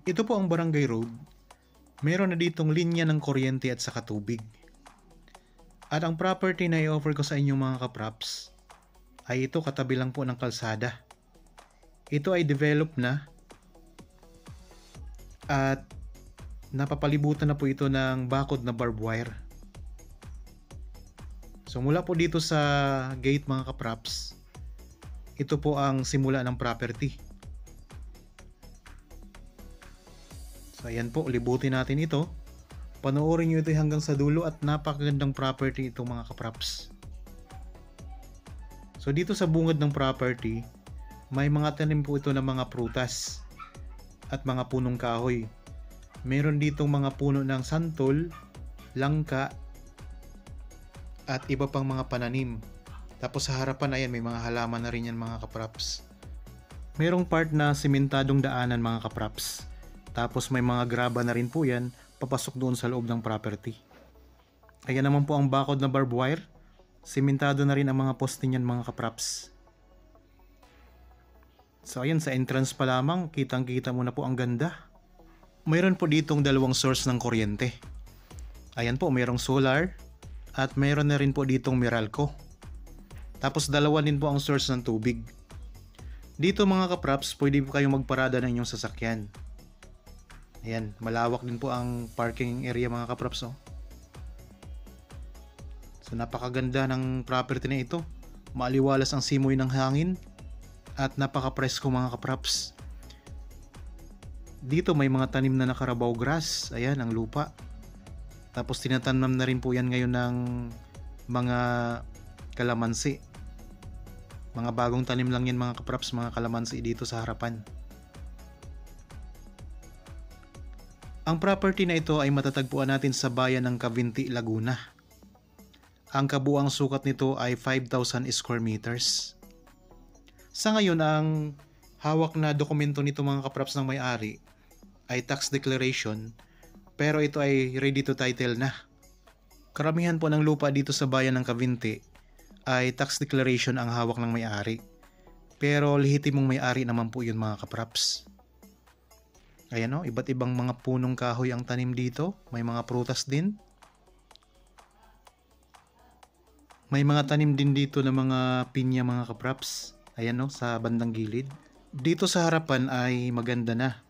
Ito po ang barangay road. Meron na ditong linya ng kuryente at saka tubig. At ang property na i-offer ko sa inyong mga kapraps ay ito katabi lang po ng kalsada. Ito ay develop na at napapalibutan na po ito ng bakod na barbed wire. So mula po dito sa gate mga kapraps, ito po ang simula ng property. So ayan po, libutin natin ito. Panoorin nyo ito hanggang sa dulo at napakagandang property ito mga kapraps. So dito sa bungad ng property, may mga tanim po ito ng mga prutas at mga punong kahoy. Meron ditong mga puno ng santol, langka, at iba pang mga pananim. Tapos sa harapan ayan may mga halaman na rin yan mga kapraps. Merong part na simentadong daanan mga kapraps. Tapos may mga graba na rin po yan papasok doon sa loob ng property. Ayan naman po ang bakod na barbed wire. Simentado na rin ang mga poste niyan mga kapraps. So ayan, sa entrance pa lamang, kitang kita mo na po ang ganda. Mayroon po ditong dalawang source ng kuryente. Ayan po, mayroong solar at mayroon na rin po ditong Meralco. Tapos dalawa din po ang source ng tubig. Dito mga kapraps, pwede po kayong magparada ng inyong sasakyan. Ayan, malawak din po ang parking area mga kapraps. So napakaganda ng property na ito. Maaliwalas ang simoy ng hangin at napaka-presko mga kapraps. Dito may mga tanim na nakarabaw grass. Ayan ang lupa. Tapos tinatanam na rin po yan ngayon ng mga kalamansi. Mga bagong tanim lang yan mga kapraps, mga kalamansi dito sa harapan. Ang property na ito ay matatagpuan natin sa bayan ng Cavinti, Laguna. Ang kabuang sukat nito ay 5,000 square meters. Sa ngayon, ang hawak na dokumento nito mga kapraps ng may-ari ay tax declaration, pero ito ay ready to title na. Karamihan po ng lupa dito sa bayan ng Cavinti ay tax declaration ang hawak ng may-ari. Pero lehitimong may-ari naman po yun mga kapraps. Ayan o, iba't ibang mga punong kahoy ang tanim dito. May mga prutas din. May mga tanim din dito ng mga pinya mga kapraps. Ayan o, sa bandang gilid. Dito sa harapan ay maganda na.